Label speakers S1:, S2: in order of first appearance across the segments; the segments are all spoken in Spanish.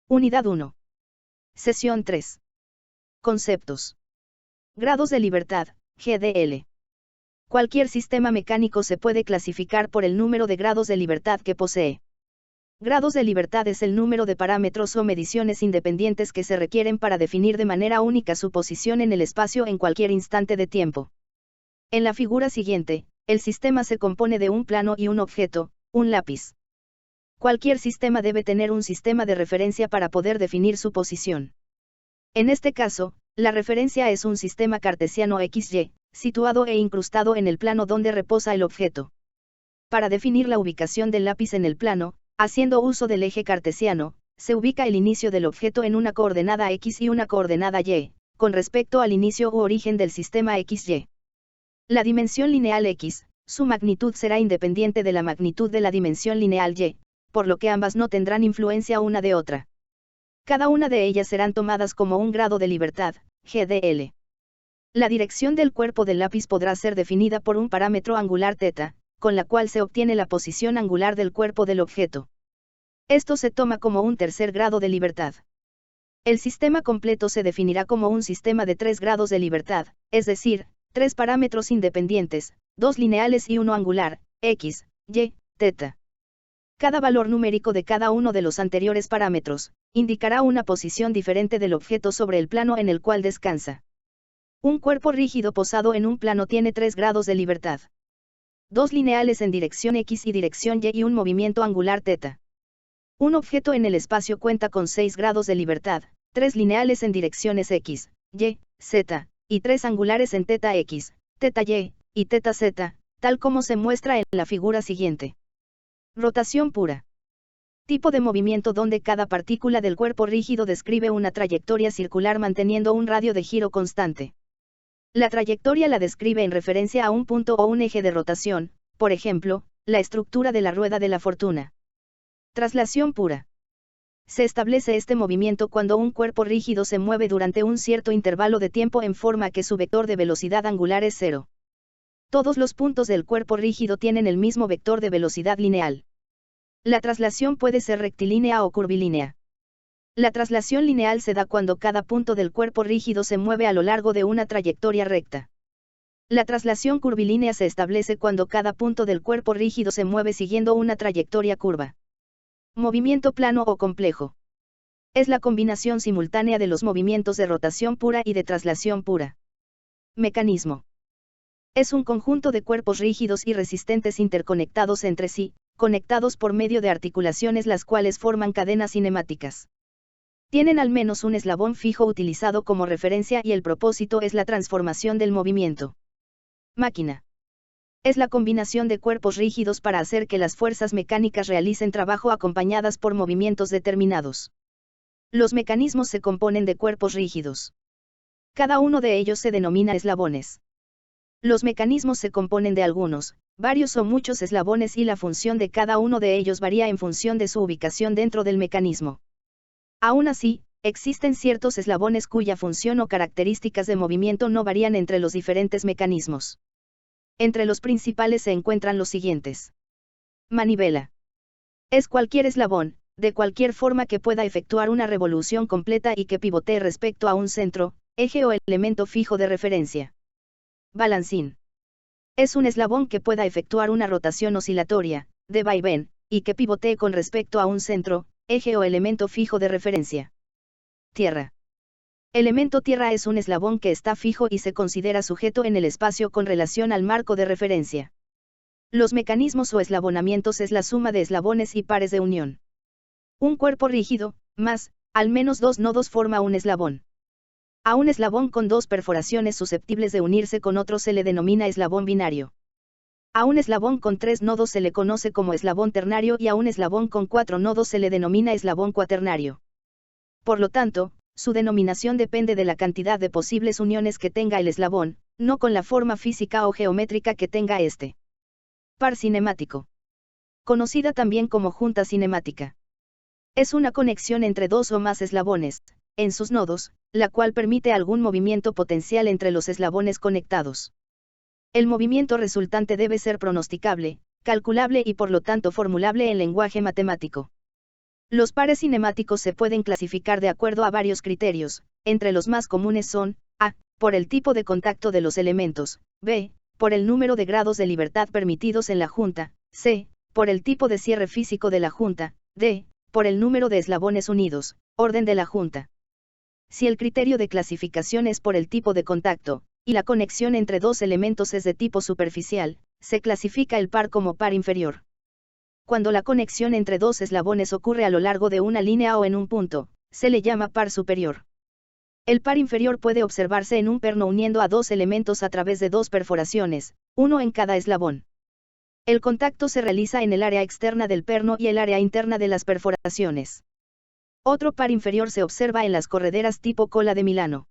S1: Unidad 1. Sesión 3. Conceptos. Grados de libertad, GDL. Cualquier sistema mecánico se puede clasificar por el número de grados de libertad que posee. Grados de libertad es el número de parámetros o mediciones independientes que se requieren para definir de manera única su posición en el espacio en cualquier instante de tiempo. En la figura siguiente, el sistema se compone de un plano y un objeto, un lápiz. Cualquier sistema debe tener un sistema de referencia para poder definir su posición. En este caso, la referencia es un sistema cartesiano XY, situado e incrustado en el plano donde reposa el objeto. Para definir la ubicación del lápiz en el plano, haciendo uso del eje cartesiano, se ubica el inicio del objeto en una coordenada X y una coordenada Y, con respecto al inicio u origen del sistema XY. La dimensión lineal X, su magnitud será independiente de la magnitud de la dimensión lineal Y, por lo que ambas no tendrán influencia una de otra. Cada una de ellas serán tomadas como un grado de libertad, GDL. La dirección del cuerpo del lápiz podrá ser definida por un parámetro angular θ, con la cual se obtiene la posición angular del cuerpo del objeto. Esto se toma como un tercer grado de libertad. El sistema completo se definirá como un sistema de 3 grados de libertad, es decir, 3 parámetros independientes, 2 lineales y 1 angular, X, Y, θ. Cada valor numérico de cada uno de los anteriores parámetros indicará una posición diferente del objeto sobre el plano en el cual descansa. Un cuerpo rígido posado en un plano tiene 3 grados de libertad. 2 lineales en dirección X y dirección Y un movimiento angular θ. Un objeto en el espacio cuenta con 6 grados de libertad, 3 lineales en direcciones X, Y, Z, y 3 angulares en θX, θY, y θZ, tal como se muestra en la figura siguiente. Rotación pura. Tipo de movimiento donde cada partícula del cuerpo rígido describe una trayectoria circular manteniendo un radio de giro constante. La trayectoria la describe en referencia a un punto o un eje de rotación, por ejemplo, la estructura de la rueda de la fortuna. Traslación pura. Se establece este movimiento cuando un cuerpo rígido se mueve durante un cierto intervalo de tiempo en forma que su vector de velocidad angular es cero. Todos los puntos del cuerpo rígido tienen el mismo vector de velocidad lineal. La traslación puede ser rectilínea o curvilínea. La traslación lineal se da cuando cada punto del cuerpo rígido se mueve a lo largo de una trayectoria recta. La traslación curvilínea se establece cuando cada punto del cuerpo rígido se mueve siguiendo una trayectoria curva. Movimiento plano o complejo. Es la combinación simultánea de los movimientos de rotación pura y de traslación pura. Mecanismo. Es un conjunto de cuerpos rígidos y resistentes interconectados entre sí, conectados por medio de articulaciones las cuales forman cadenas cinemáticas. Tienen al menos un eslabón fijo utilizado como referencia y el propósito es la transformación del movimiento. Máquina. Es la combinación de cuerpos rígidos para hacer que las fuerzas mecánicas realicen trabajo acompañadas por movimientos determinados. Los mecanismos se componen de cuerpos rígidos. Cada uno de ellos se denomina eslabones. Los mecanismos se componen de algunos, varios o muchos eslabones y la función de cada uno de ellos varía en función de su ubicación dentro del mecanismo. Aún así, existen ciertos eslabones cuya función o características de movimiento no varían entre los diferentes mecanismos. Entre los principales se encuentran los siguientes. Manivela. Es cualquier eslabón, de cualquier forma que pueda efectuar una revolución completa y que pivotee respecto a un centro, eje o elemento fijo de referencia. Balancín. Es un eslabón que pueda efectuar una rotación oscilatoria, de vaivén, y que pivotee con respecto a un centro, eje o elemento fijo de referencia. Tierra. Elemento tierra es un eslabón que está fijo y se considera sujeto en el espacio con relación al marco de referencia. Los mecanismos o eslabonamientos es la suma de eslabones y pares de unión. Un cuerpo rígido, más, al menos 2 nodos forma un eslabón. A un eslabón con 2 perforaciones susceptibles de unirse con otro se le denomina eslabón binario. A un eslabón con 3 nodos se le conoce como eslabón ternario y a un eslabón con 4 nodos se le denomina eslabón cuaternario. Por lo tanto, su denominación depende de la cantidad de posibles uniones que tenga el eslabón, no con la forma física o geométrica que tenga este. Par cinemático. Conocida también como junta cinemática. Es una conexión entre 2 o más eslabones, en sus nodos, la cual permite algún movimiento potencial entre los eslabones conectados. El movimiento resultante debe ser pronosticable, calculable y por lo tanto formulable en lenguaje matemático. Los pares cinemáticos se pueden clasificar de acuerdo a varios criterios, entre los más comunes son, a, por el tipo de contacto de los elementos, b, por el número de grados de libertad permitidos en la junta, c, por el tipo de cierre físico de la junta, d, por el número de eslabones unidos, orden de la junta. Si el criterio de clasificación es por el tipo de contacto, y la conexión entre dos elementos es de tipo superficial, se clasifica el par como par inferior. Cuando la conexión entre dos eslabones ocurre a lo largo de una línea o en un punto, se le llama par superior. El par inferior puede observarse en un perno uniendo a dos elementos a través de dos perforaciones, uno en cada eslabón. El contacto se realiza en el área externa del perno y el área interna de las perforaciones. Otro par inferior se observa en las correderas tipo cola de Milano.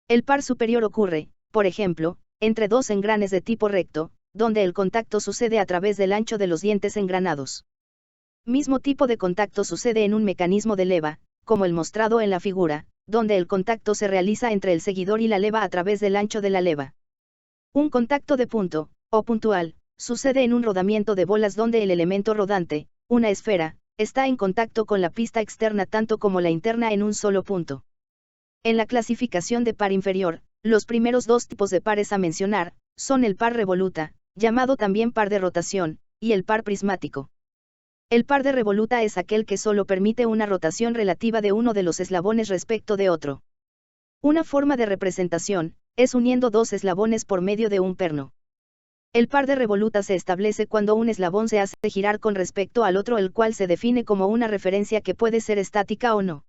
S1: El par superior ocurre, por ejemplo, entre dos engranes de tipo recto, donde el contacto sucede a través del ancho de los dientes engranados. Mismo tipo de contacto sucede en un mecanismo de leva, como el mostrado en la figura, donde el contacto se realiza entre el seguidor y la leva a través del ancho de la leva. Un contacto de punto, o puntual, sucede en un rodamiento de bolas donde el elemento rodante, una esfera, está en contacto con la pista externa tanto como la interna en un solo punto. En la clasificación de par inferior, los primeros dos tipos de pares a mencionar, son el par revoluta, llamado también par de rotación, y el par prismático. El par de revoluta es aquel que solo permite una rotación relativa de uno de los eslabones respecto de otro. Una forma de representación, es uniendo dos eslabones por medio de un perno. El par de revoluta se establece cuando un eslabón se hace girar con respecto al otro, el cual se define como una referencia que puede ser estática o no.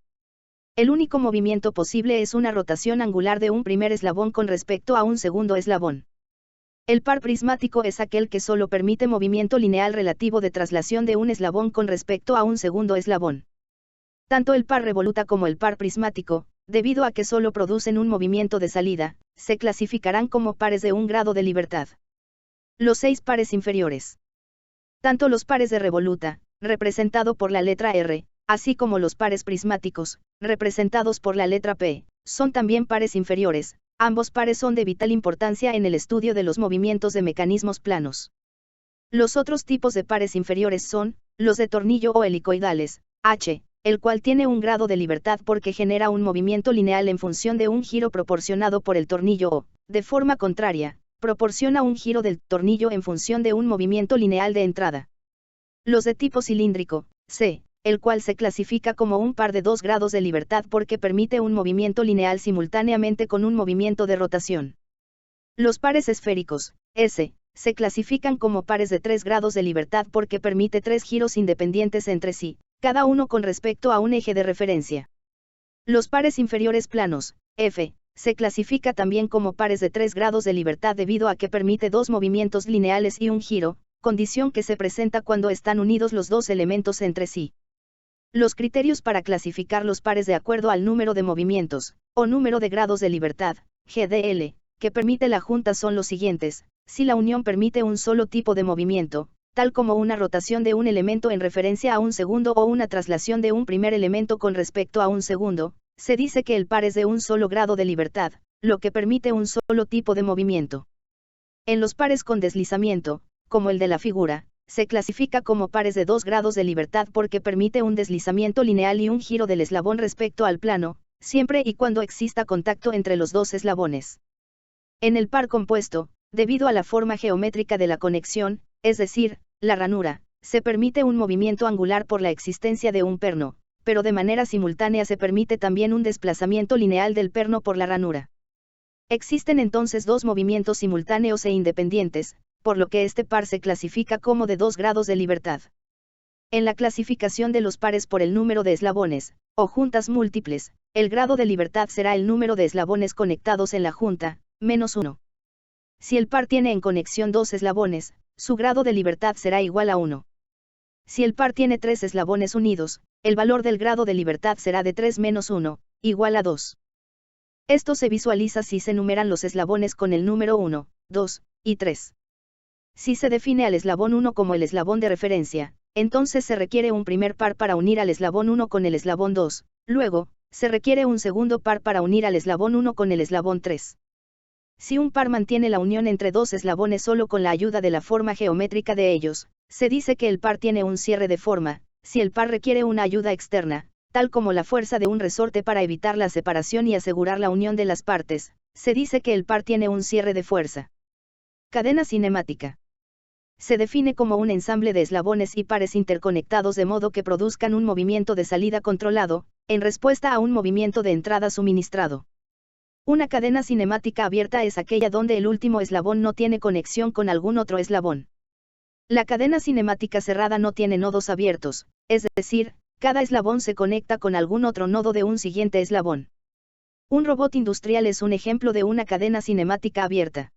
S1: El único movimiento posible es una rotación angular de un primer eslabón con respecto a un segundo eslabón. El par prismático es aquel que solo permite movimiento lineal relativo de traslación de un eslabón con respecto a un segundo eslabón. Tanto el par revoluta como el par prismático, debido a que solo producen un movimiento de salida, se clasificarán como pares de un grado de libertad. Los 6 pares inferiores. Tanto los pares de revoluta, representado por la letra R, así como los pares prismáticos, representados por la letra P, son también pares inferiores. Ambos pares son de vital importancia en el estudio de los movimientos de mecanismos planos. Los otros tipos de pares inferiores son, los de tornillo o helicoidales, H, el cual tiene un grado de libertad porque genera un movimiento lineal en función de un giro proporcionado por el tornillo o, de forma contraria, proporciona un giro del tornillo en función de un movimiento lineal de entrada. Los de tipo cilíndrico, C, el cual se clasifica como un par de 2 grados de libertad porque permite un movimiento lineal simultáneamente con un movimiento de rotación. Los pares esféricos, S, se clasifican como pares de 3 grados de libertad porque permite 3 giros independientes entre sí, cada uno con respecto a un eje de referencia. Los pares inferiores planos, F, se clasifica también como pares de 3 grados de libertad debido a que permite 2 movimientos lineales y un giro, condición que se presenta cuando están unidos los dos elementos entre sí. Los criterios para clasificar los pares de acuerdo al número de movimientos, o número de grados de libertad, GDL, que permite la junta son los siguientes: si la unión permite un solo tipo de movimiento, tal como una rotación de un elemento en referencia a un segundo o una traslación de un primer elemento con respecto a un segundo, se dice que el par es de un solo grado de libertad, lo que permite un solo tipo de movimiento. En los pares con deslizamiento, como el de la figura, se clasifica como pares de 2 grados de libertad porque permite un deslizamiento lineal y un giro del eslabón respecto al plano, siempre y cuando exista contacto entre los dos eslabones. En el par compuesto, debido a la forma geométrica de la conexión, es decir, la ranura, se permite un movimiento angular por la existencia de un perno, pero de manera simultánea se permite también un desplazamiento lineal del perno por la ranura. Existen entonces 2 movimientos simultáneos e independientes, por lo que este par se clasifica como de 2 grados de libertad. En la clasificación de los pares por el número de eslabones, o juntas múltiples, el grado de libertad será el número de eslabones conectados en la junta, menos 1. Si el par tiene en conexión 2 eslabones, su grado de libertad será igual a 1. Si el par tiene 3 eslabones unidos, el valor del grado de libertad será de 3 menos 1, igual a 2. Esto se visualiza si se numeran los eslabones con el número 1, 2, y 3. Si se define al eslabón 1 como el eslabón de referencia, entonces se requiere un primer par para unir al eslabón 1 con el eslabón 2, luego, se requiere un segundo par para unir al eslabón 1 con el eslabón 3. Si un par mantiene la unión entre 2 eslabones solo con la ayuda de la forma geométrica de ellos, se dice que el par tiene un cierre de forma, si el par requiere una ayuda externa, tal como la fuerza de un resorte para evitar la separación y asegurar la unión de las partes, se dice que el par tiene un cierre de fuerza. Cadena cinemática. Se define como un ensamble de eslabones y pares interconectados de modo que produzcan un movimiento de salida controlado, en respuesta a un movimiento de entrada suministrado. Una cadena cinemática abierta es aquella donde el último eslabón no tiene conexión con algún otro eslabón. La cadena cinemática cerrada no tiene nodos abiertos, es decir, cada eslabón se conecta con algún otro nodo de un siguiente eslabón. Un robot industrial es un ejemplo de una cadena cinemática abierta.